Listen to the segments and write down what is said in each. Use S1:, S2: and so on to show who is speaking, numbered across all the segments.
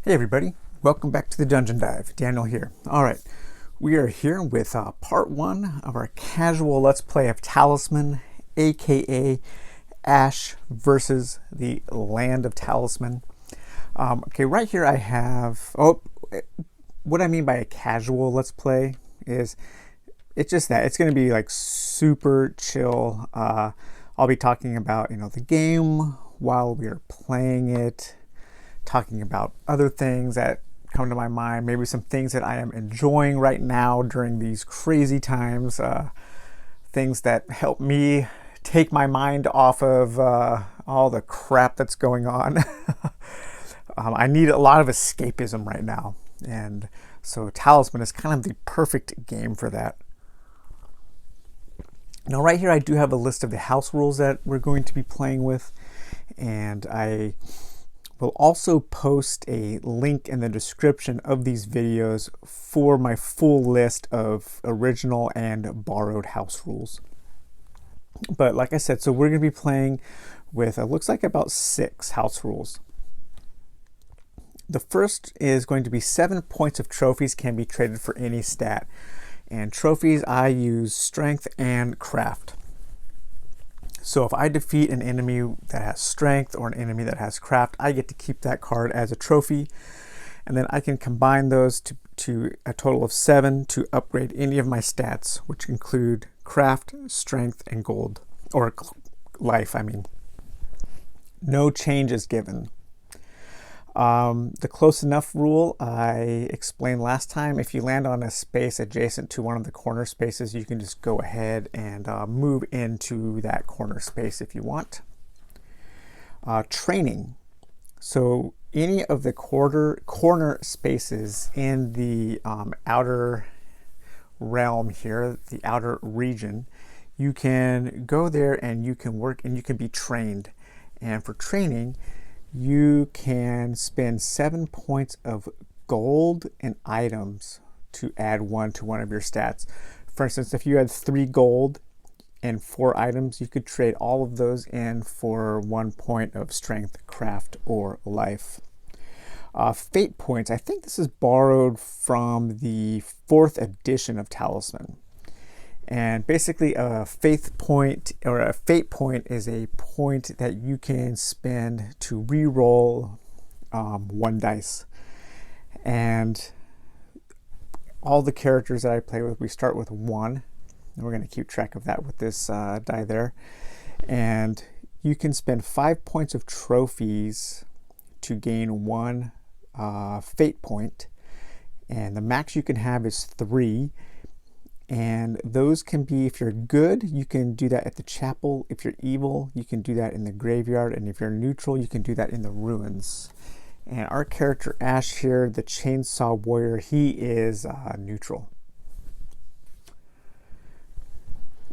S1: Hey everybody, welcome back to the Dungeon Dive. Daniel here. Alright, we are here with part 1 of our casual Let's Play of Talisman, aka Ash versus the Land of Talisman. Okay, right here I have... what I mean by a casual Let's Play is it's just that. It's going to be like super chill. I'll be talking about, the game while we are playing it, talking about other things that come to my mind, maybe some things that I am enjoying right now during these crazy times, things that help me take my mind off of all the crap that's going on. I need a lot of escapism right now, and so Talisman is kind of the perfect game for that. Now right here I do have a list of the house rules that we're going to be playing with, and I will also post a link in the description of these videos for my full list of original and borrowed house rules. But like I said, so we're going to be playing with, it looks like about 6 house rules. The first is going to be 7 points of trophies can be traded for any stat. And trophies, I use strength and craft. So if I defeat an enemy that has strength or an enemy that has craft, I get to keep that card as a trophy. And then I can combine those to a total of 7 to upgrade any of my stats, which include craft, strength, and gold. Or life, I mean. No change is given. The close enough rule I explained last time. If you land on a space adjacent to one of the corner spaces, you can just go ahead and move into that corner space if you want. Training. So any of the corner spaces in the outer realm here, the outer region, you can go there and you can work and you can be trained. And for training, you can spend 7 points of gold and items to add 1 to one of your stats. For instance, if you had 3 gold and 4 items, you could trade all of those in for 1 point of strength, craft, or life. Fate points, I think this is borrowed from the 4th edition of Talisman. And basically a fate point is a point that you can spend to re-roll 1 dice. And all the characters that I play with, we start with 1. And we're going to keep track of that with this die there. And you can spend 5 points of trophies to gain 1 fate point. And the max you can have is 3. And those can be, if you're good, you can do that at the chapel. If you're evil, you can do that in the graveyard. And if you're neutral, you can do that in the ruins. And our character Ash here, the Chainsaw Warrior, he is neutral.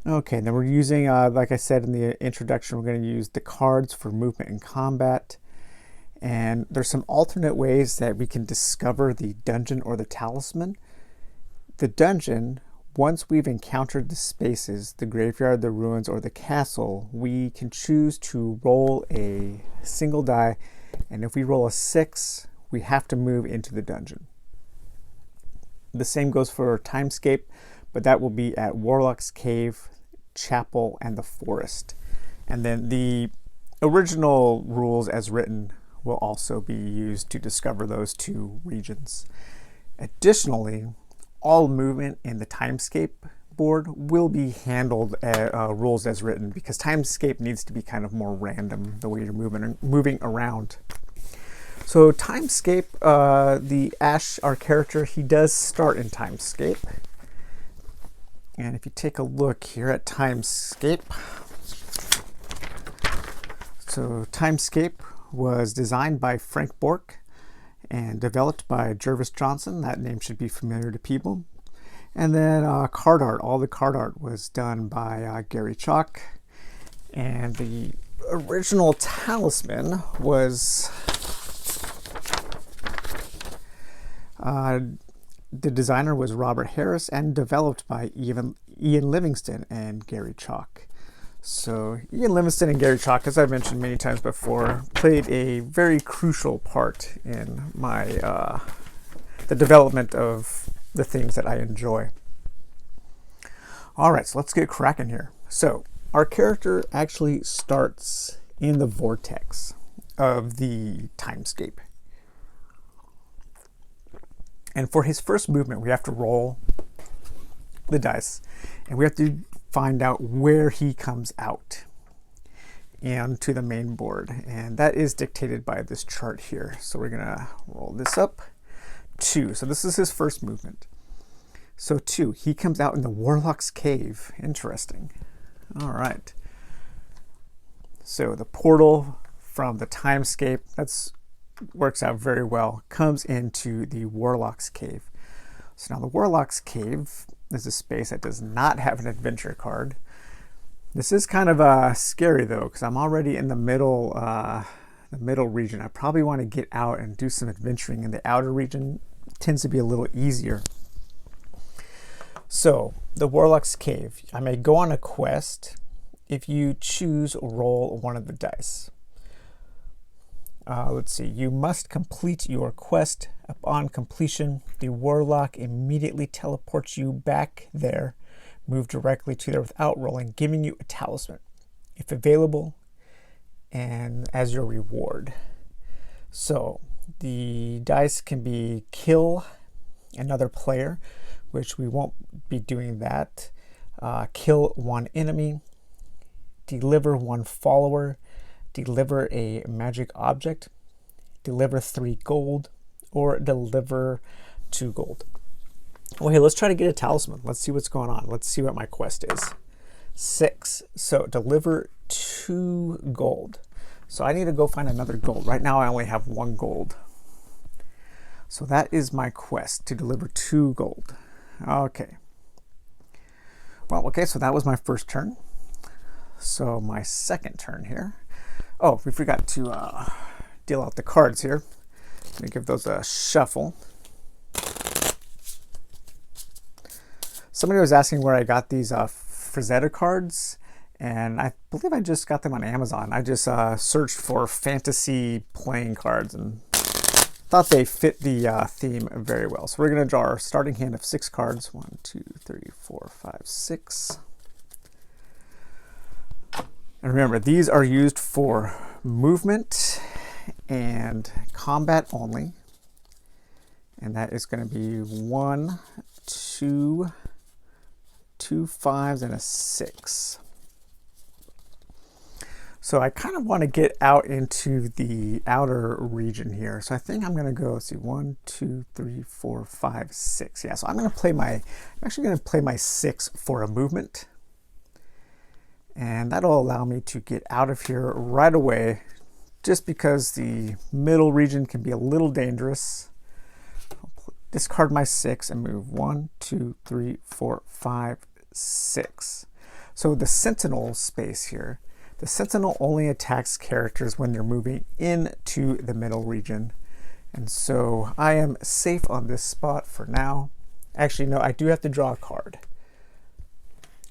S1: Okay, then we're using, like I said in the introduction, we're going to use the cards for movement and combat. And there's some alternate ways that we can discover the dungeon or the talisman. The dungeon, once we've encountered the spaces, the graveyard, the ruins, or the castle, we can choose to roll a single die, and if we roll a 6, we have to move into the dungeon. The same goes for Timescape, but that will be at Warlock Cave, Chapel, and the Forest. And then the original rules as written will also be used to discover those 2 regions. Additionally, all movement in the Timescape board will be handled rules as written, because Timescape needs to be kind of more random the way you're moving around. So Timescape, the Ash, our character, he does start in Timescape. And if you take a look here at Timescape, so Timescape was designed by Frank Bork and developed by Jervis Johnson. That name should be familiar to people. And then card art. All the card art was done by Gary Chalk. And the original Talisman was... the designer was Robert Harris and developed by Ian Livingston and Gary Chalk. So Ian Livingstone and Gary Chalk, as I've mentioned many times before, played a very crucial part in my the development of the things that I enjoy. All right, so let's get cracking here. So our character actually starts in the vortex of the Timescape. And for his first movement, we have to roll the dice, and we have to find out where he comes out and to the main board. And that is dictated by this chart here. So we're gonna roll this up. 2. So this is his first movement. So 2, he comes out in the Warlock's Cave. Interesting. All right. So the portal from the Timescape, that's works out very well, comes into the Warlock's Cave. So now the Warlock's Cave is a space that does not have an adventure card. This is kind of scary though, because I'm already in the middle region. I probably want to get out and do some adventuring in the outer region. It tends to be a little easier. So the Warlock's Cave, I may go on a quest. If you choose, roll one of the dice. Let's see, you must complete your quest. Upon completion, the Warlock immediately teleports you back there. Move directly to there without rolling, giving you a talisman, if available, and as your reward. So the dice can be kill another player, which we won't be doing that. Kill one enemy, deliver one follower, deliver a magic object, deliver 3 gold, or deliver 2 gold. Okay, let's try to get a talisman. Let's see what's going on. Let's see what my quest is. 6. So deliver 2 gold. So I need to go find another gold. Right now I only have 1 gold. So that is my quest, to deliver 2 gold. Okay. Well, okay, so that was my first turn. So my second turn here. Oh, we forgot to deal out the cards here. Let me give those a shuffle. Somebody was asking where I got these Frazetta cards, and I believe I just got them on Amazon. I just searched for fantasy playing cards and thought they fit the theme very well. So we're going to draw our starting hand of 6 cards. 1, 2, 3, 4, 5, 6. And remember, these are used for movement and combat only. And that is going to be 1, 2, 2 5s, and a 6. So I kind of want to get out into the outer region here. So I think I'm going to go, let's see, 1, 2, 3, 4, 5, 6. Yeah, so I'm actually going to play my 6 for a movement. And that'll allow me to get out of here right away, just because the middle region can be a little dangerous. I'll discard my 6 and move 1, 2, 3, 4, 5, 6. So the Sentinel space here, the Sentinel only attacks characters when they're moving into the middle region. And so I am safe on this spot for now. Actually, no, I do have to draw a card.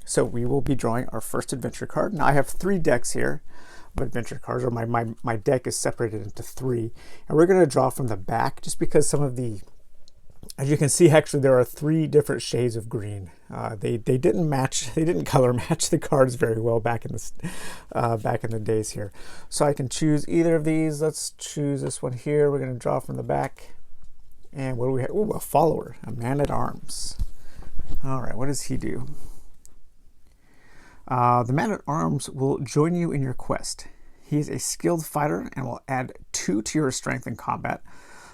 S1: So we will be drawing our first adventure card. Now I have 3 decks here of adventure cards, or my deck is separated into 3. And we're going to draw from the back, just because some of the, as you can see, actually there are 3 different shades of green. They didn't color match the cards very well back in the days here. So I can choose either of these. Let's choose this one here. We're going to draw from the back. And what do we have? Ooh, a follower, a man-at-arms. All right, what does he do? The man-at-arms will join you in your quest. He is a skilled fighter and will add 2 to your strength in combat,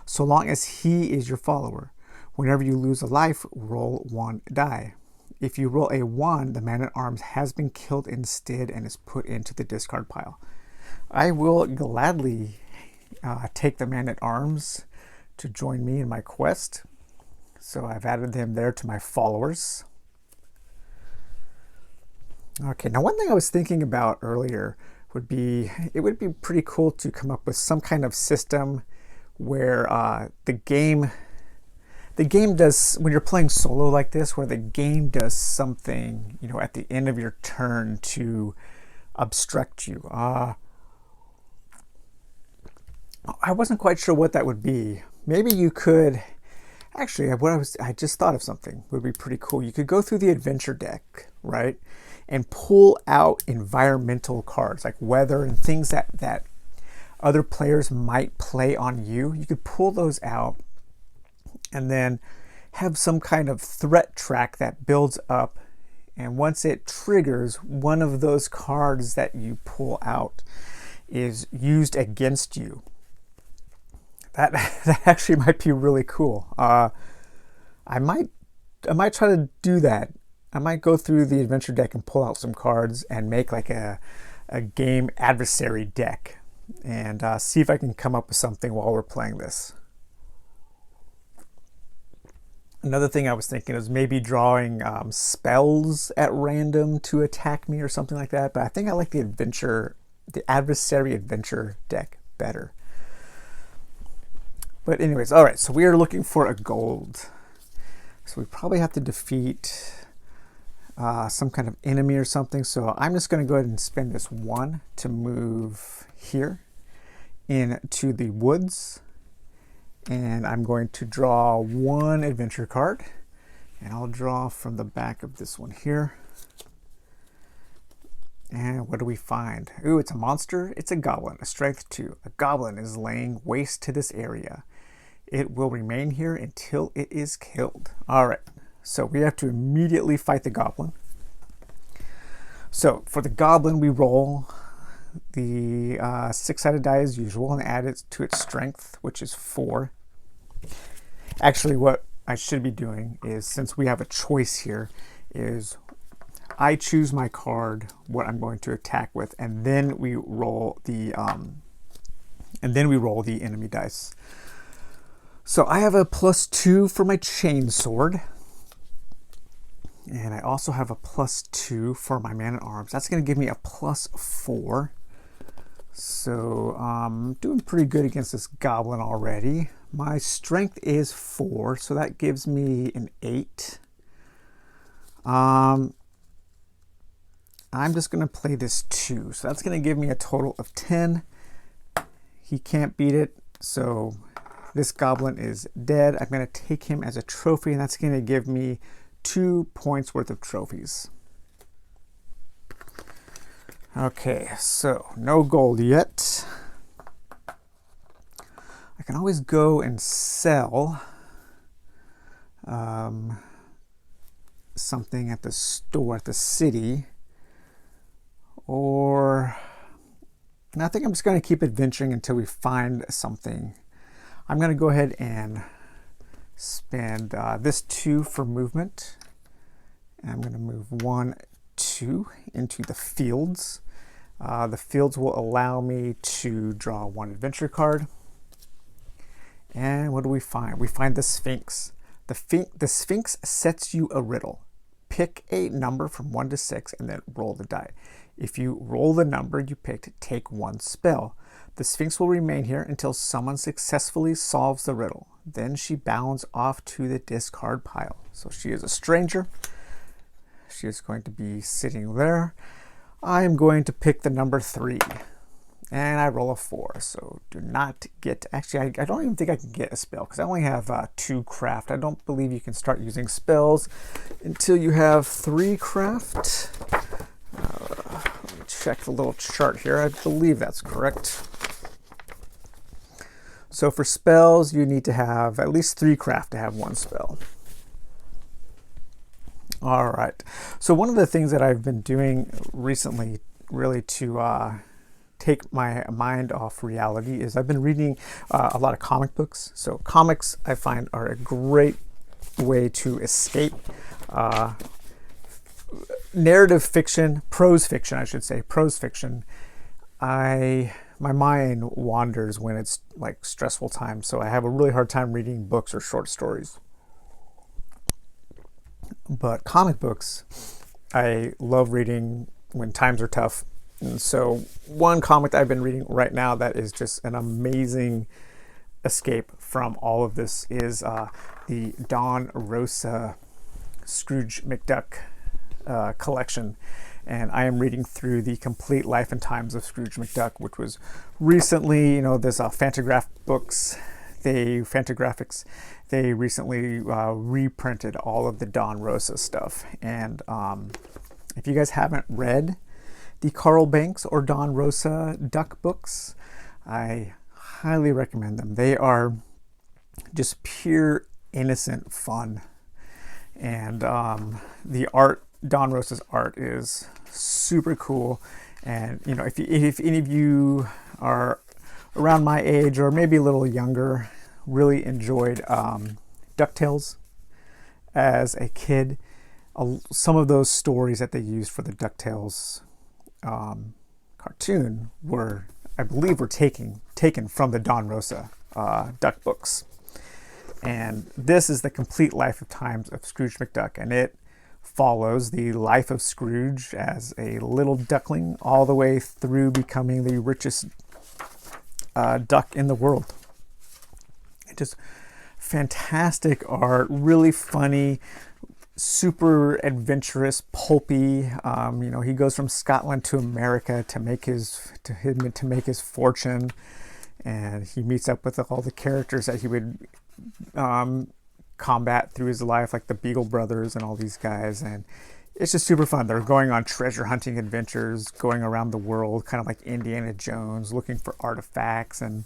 S1: so long as he is your follower. Whenever you lose a life, roll 1 die. If you roll a 1, the man-at-arms has been killed instead and is put into the discard pile. I will gladly take the man-at-arms to join me in my quest. So I've added them there to my followers. Okay, now one thing I was thinking about earlier would be, it would be pretty cool to come up with some kind of system where the game does, when you're playing solo like this, where the game does something, you know, at the end of your turn to obstruct you. I wasn't quite sure what that would be. Maybe you could, actually, I just thought of something would be pretty cool. You could go through the adventure deck, right? And pull out environmental cards like weather and things that other players might play on you. You could pull those out and then have some kind of threat track that builds up. And once it triggers, one of those cards that you pull out is used against you. That actually might be really cool. I might try to do that. I might go through the adventure deck and pull out some cards and make like a game adversary deck and see if I can come up with something while we're playing this. Another thing I was thinking is maybe drawing spells at random to attack me or something like that. But I think I like the adversary adventure deck better. But anyways, all right, so we are looking for a gold. So we probably have to defeat some kind of enemy or something. So I'm just going to go ahead and spend this 1 to move here into the woods. And I'm going to draw 1 adventure card. And I'll draw from the back of this one here. And what do we find? Ooh, it's a monster. It's a goblin, a strength 2. A goblin is laying waste to this area. It will remain here until it is killed. All right, so we have to immediately fight the goblin. So for the goblin, we roll the 6-sided die as usual and add it to its strength, which is 4. Actually, what I should be doing is, since we have a choice here, is I choose my card, what I'm going to attack with, and then we roll the enemy dice. So I have a +2 for my chain sword. And I also have a +2 for my man-at-arms. That's going to give me a +4. So I'm doing pretty good against this goblin already. My strength is 4, so that gives me an 8. I'm just going to play this 2. So that's going to give me a total of 10. He can't beat it, so this goblin is dead. I'm going to take him as a trophy, and that's going to give me 2 points worth of trophies. Okay, so no gold yet. I can always go and sell something at the store, at the city. Or, and I think I'm just going to keep adventuring until we find something. I'm going to go ahead and spend this 2 for movement. And I'm going to move 1, 2 into the fields. The fields will allow me to draw 1 adventure card. And what do we find? We find the Sphinx. The Sphinx sets you a riddle. Pick a number from 1 to 6 and then roll the die. If you roll the number you picked, take 1 spell. The Sphinx will remain here until someone successfully solves the riddle. Then she bounds off to the discard pile. So she is a stranger. She is going to be sitting there. I am going to pick the number 3. And I roll a 4. So do not get, actually I don't even think I can get a spell because I only have 2 craft. I don't believe you can start using spells until you have 3 craft. Let me check the little chart here. I believe that's correct. So for spells, you need to have at least 3 craft to have 1 spell. All right. So one of the things that I've been doing recently, really to take my mind off reality, is I've been reading a lot of comic books. So comics, I find, are a great way to escape narrative fiction, prose fiction, I should say, prose fiction. My mind wanders when it's like stressful times, so I have a really hard time reading books or short stories. But comic books, I love reading when times are tough. And so one comic that I've been reading right now that is just an amazing escape from all of this is the Don Rosa Scrooge McDuck collection. and I am reading through The Complete Life and Times of Scrooge McDuck, which was recently, this Fantagraphics, they recently reprinted all of the Don Rosa stuff. And if you guys haven't read the Carl Banks or Don Rosa Duck books, I highly recommend them. They are just pure innocent fun, and the art, Don Rosa's art, is super cool. And if any of you are around my age or maybe a little younger, really enjoyed DuckTales as a kid, some of those stories that they used for the DuckTales cartoon were, I believe, taken from the Don Rosa Duck books. And this is The Complete Life of Times of Scrooge McDuck, and it follows the life of Scrooge as a little duckling all the way through becoming the richest duck in the world. Just fantastic art, really funny, super adventurous, pulpy. He goes from Scotland to America to make his fortune, and he meets up with all the characters that he would combat through his life, like the Beagle Brothers and all these guys. And it's just super fun. They're going on treasure hunting adventures, going around the world, kind of like Indiana Jones, looking for artifacts and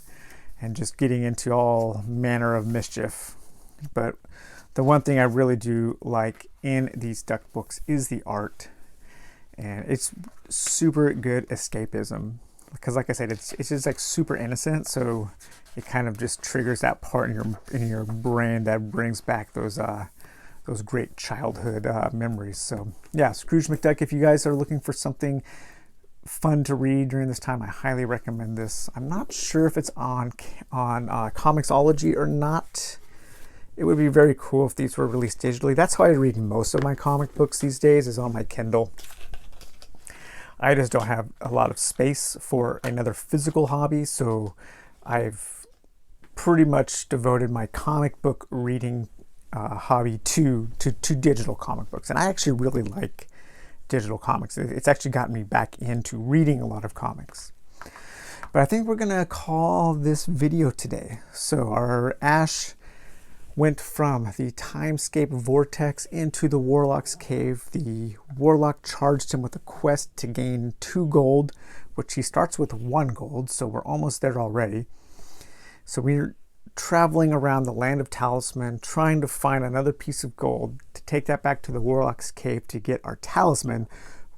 S1: just getting into all manner of mischief. But the one thing I really do like in these duck books is the art, and it's super good escapism, because like I said, it's just like super innocent, so it kind of just triggers that part in your brain that brings back those great childhood memories. So yeah, Scrooge McDuck, if you guys are looking for something fun to read during this time, I highly recommend this. I'm not sure if it's on Comixology or not. It would be very cool if these were released digitally. That's how I read most of my comic books these days, is on my Kindle. I just don't have a lot of space for another physical hobby, so I've pretty much devoted my comic book reading hobby to digital comic books. And I actually really like digital comics. It's actually gotten me back into reading a lot of comics. But I think we're gonna call this video today. So our Ash went from the Timescape vortex into the Warlock's Cave. The Warlock charged him with a quest to gain 2 gold, which he starts with 1 gold, so we're almost there already. So we're traveling around the land of Talisman, trying to find another piece of gold to take that back to the Warlock's Cave to get our Talisman,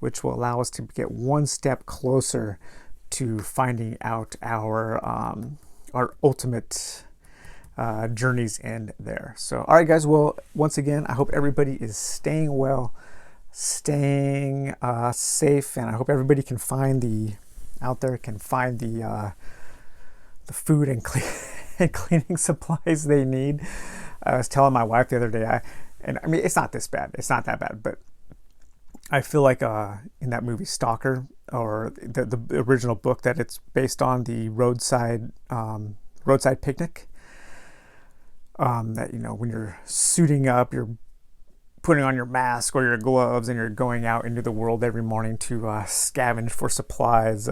S1: which will allow us to get one step closer to finding out our ultimate journey's end there. So all right guys, well, once again, I hope everybody is staying well, staying safe, and I hope everybody can find the food and cleaning supplies they need. I was telling my wife the other day, I mean, it's not this bad, it's not that bad, but I feel like in that movie Stalker, or the original book that it's based on, the roadside picnic, that, when you're suiting up, you're putting on your mask or your gloves and you're going out into the world every morning to scavenge for supplies.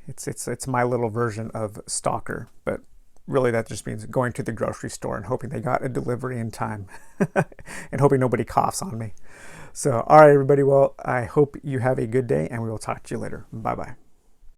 S1: It's my little version of Stalker, but really that just means going to the grocery store and hoping they got a delivery in time and hoping nobody coughs on me. So all right everybody, well, I hope you have a good day, and we will talk to you later. Bye bye.